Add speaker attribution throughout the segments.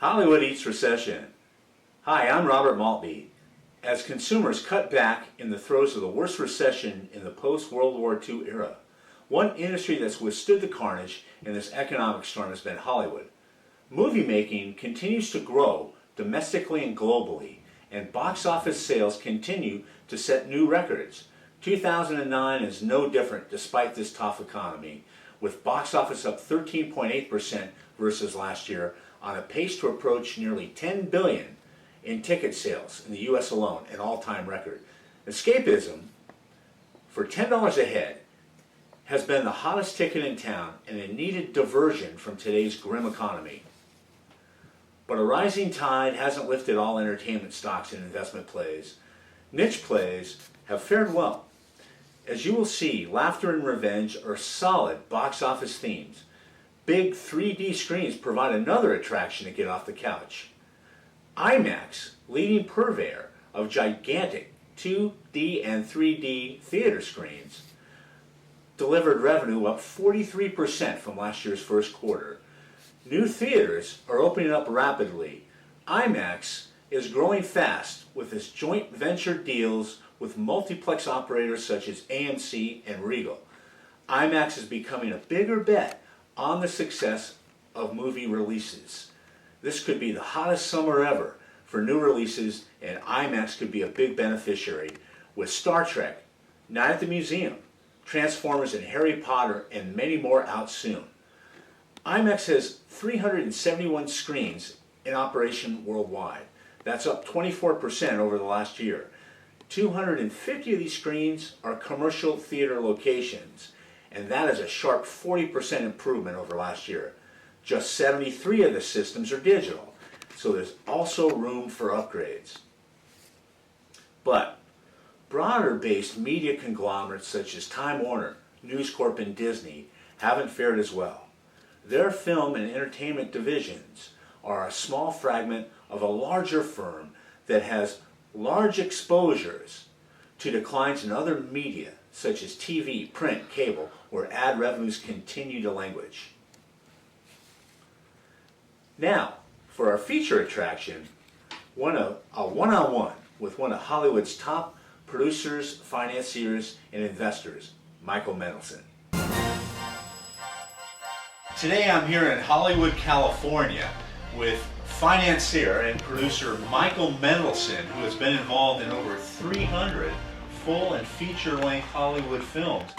Speaker 1: Hollywood eats recession. Hi, I'm Robert Maltby. As consumers cut back in the throes of the worst recession in the post-World War II era, one industry that's withstood the carnage in this economic storm has been Hollywood. Movie making continues to grow domestically and globally, and box office sales continue to set new records. 2009 is no different despite this tough economy, with box office up 13.8% versus last year, on a pace to approach nearly $10 billion in ticket sales in the U.S. alone, an all-time record. Escapism, for $10 a head, has been the hottest ticket in town and a needed diversion from today's grim economy. But a rising tide hasn't lifted all entertainment stocks and investment plays. Niche plays have fared well. As you will see, laughter and revenge are solid box office themes. Big 3D screens provide another attraction to get off the couch. IMAX, leading purveyor of gigantic 2D and 3D theater screens, delivered revenue up 43% from last year's first quarter. New theaters are opening up rapidly. IMAX is growing fast with its joint venture deals with multiplex operators such as AMC and Regal. IMAX is becoming a bigger bet on the success of movie releases. This could be the hottest summer ever for new releases, and IMAX could be a big beneficiary, with Star Trek, Night at the Museum, Transformers, and Harry Potter, and many more out soon. IMAX has 371 screens in operation worldwide. That's up 24% over the last year. 250 of these screens are commercial theater locations, and that is a sharp 40% improvement over last year. Just 73 of the systems are digital, so there's also room for upgrades. But broader-based media conglomerates such as Time Warner, News Corp, and Disney haven't fared as well. Their film and entertainment divisions are a small fragment of a larger firm that has large exposures to declines in other media such as TV, print, cable, where ad revenues continue to languish. Now, for our feature attraction, a one-on-one with one of Hollywood's top producers, financiers, and investors, Michael Mendelsohn. Today I'm here in Hollywood, California with financier and producer Michael Mendelsohn, who has been involved in over 300 full and feature-length Hollywood films.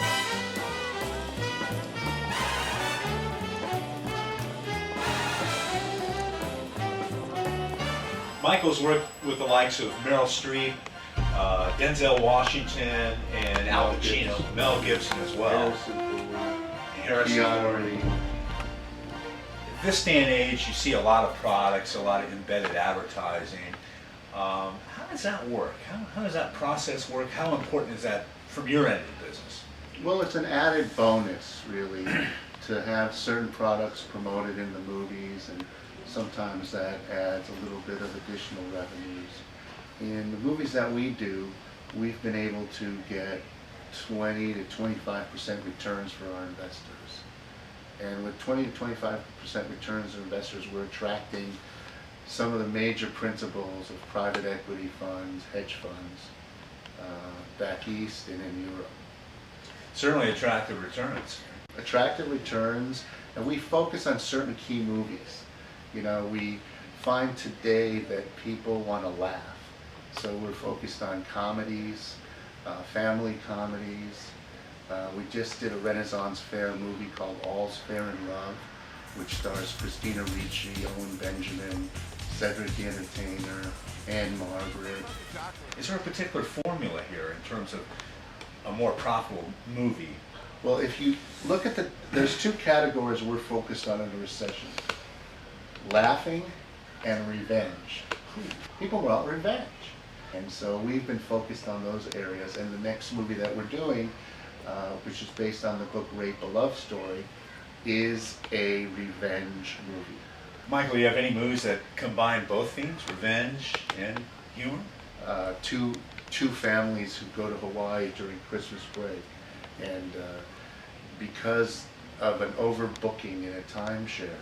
Speaker 1: Michael's worked with the likes of Meryl Streep, Denzel Washington, and Al Pacino, Mel Gibson as well. Harrison Ford. This day and age, you see a lot of products, a lot of embedded advertising. How does that work? How does that process work? How important is that from your end of the business?
Speaker 2: Well, it's an added bonus, really, to have certain products promoted in the movies, and sometimes that adds a little bit of additional revenues. In the movies that we do, we've been able to get 20 to 25% returns for our investors. And with 20 to 25% returns to investors, we're attracting some of the major principals of private equity funds, hedge funds, back east and in Europe.
Speaker 1: Certainly attractive returns.
Speaker 2: Attractive returns, and we focus on certain key movies. You know, we find today that people want to laugh, so we're focused on comedies, family comedies. We just did a Renaissance Fair movie called All's Fair in Love, which stars Christina Ricci, Owen Benjamin, Cedric the Entertainer, and Margaret.
Speaker 1: Is there a particular formula here in terms of a more profitable movie?
Speaker 2: Well, if you look at there's two categories we're focused on in a recession: laughing and revenge. People want revenge. And so we've been focused on those areas. And the next movie that we're doing, which is based on the book Rape, a Love Story, is a revenge movie.
Speaker 1: Michael, you have any movies that combine both themes, revenge and humor?
Speaker 2: Two families who go to Hawaii during Christmas break, and because of an overbooking in a timeshare,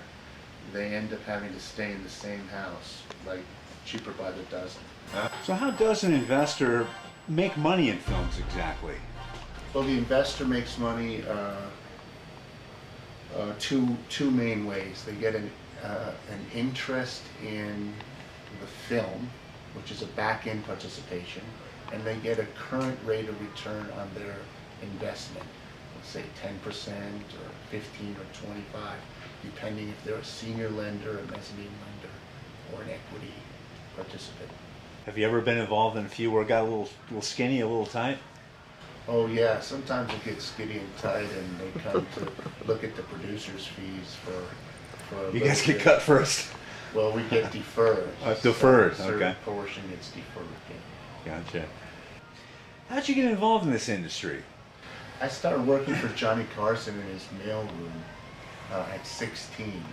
Speaker 2: they end up having to stay in the same house, like cheaper by the dozen.
Speaker 1: So how does an investor make money in films exactly?
Speaker 2: Well, the investor makes money two main ways. They get an interest in the film, which is a back-end participation, and they get a current rate of return on their investment. Let's say 10% or 15 or 25, depending if they're a senior lender, a mezzanine lender, or an equity participant.
Speaker 1: Have you ever been involved in a few where it got a little skinny, a little tight?
Speaker 2: Oh yeah, sometimes it gets skinny and tight, and they come to look at the producer's fees for a
Speaker 1: You
Speaker 2: little
Speaker 1: guys get
Speaker 2: bit.
Speaker 1: cut first.
Speaker 2: Well, we get deferred.
Speaker 1: Deferred,
Speaker 2: So a certain
Speaker 1: okay.
Speaker 2: portion gets deferred. Yeah.
Speaker 1: Gotcha. How'd you get involved in this industry?
Speaker 2: I started working for Johnny Carson in his mailroom at 16.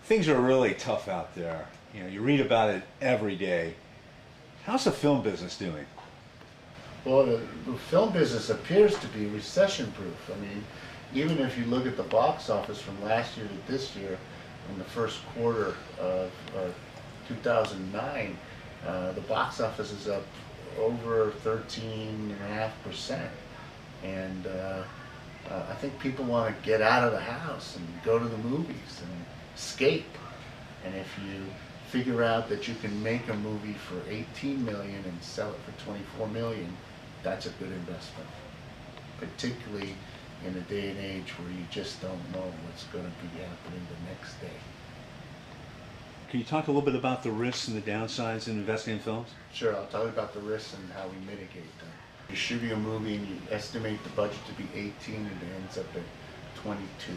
Speaker 1: Things are really tough out there. You know, you read about it every day. How's the film business doing?
Speaker 2: Well, the film business appears to be recession-proof. I mean, even if you look at the box office from last year to this year, in the first quarter of 2009, the box office is up over 13.5%. And I think people want to get out of the house and go to the movies and escape. And if you figure out that you can make a movie for 18 million and sell it for 24 million, that's a good investment. Particularly in a day and age where you just don't know what's going to be happening the next day.
Speaker 1: Can you talk a little bit about the risks and the downsides in investing in films?
Speaker 2: Sure, I'll tell you about the risks and how we mitigate them. You're shooting a movie and you estimate the budget to be 18 and it ends up at 22.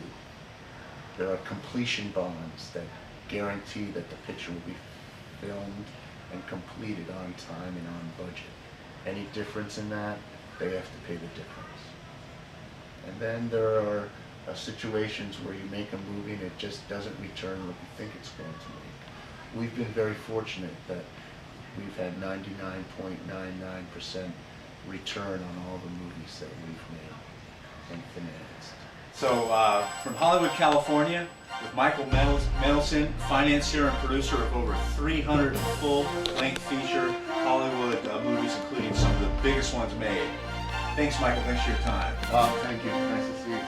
Speaker 2: There are completion bonds that guarantee that the picture will be filmed and completed on time and on budget. Any difference in that, they have to pay the difference. And then there are situations where you make a movie and it just doesn't return what you think it's going to make. We've been very fortunate that we've had 99.99% return on all the movies that we've made and financed.
Speaker 1: So, from Hollywood, California, with Michael Mendelsohn, financier and producer of over 300 full-length feature Hollywood movies, including some of the biggest ones made. Thanks, Michael. Thanks for your time.
Speaker 2: Thank you. Nice to see you.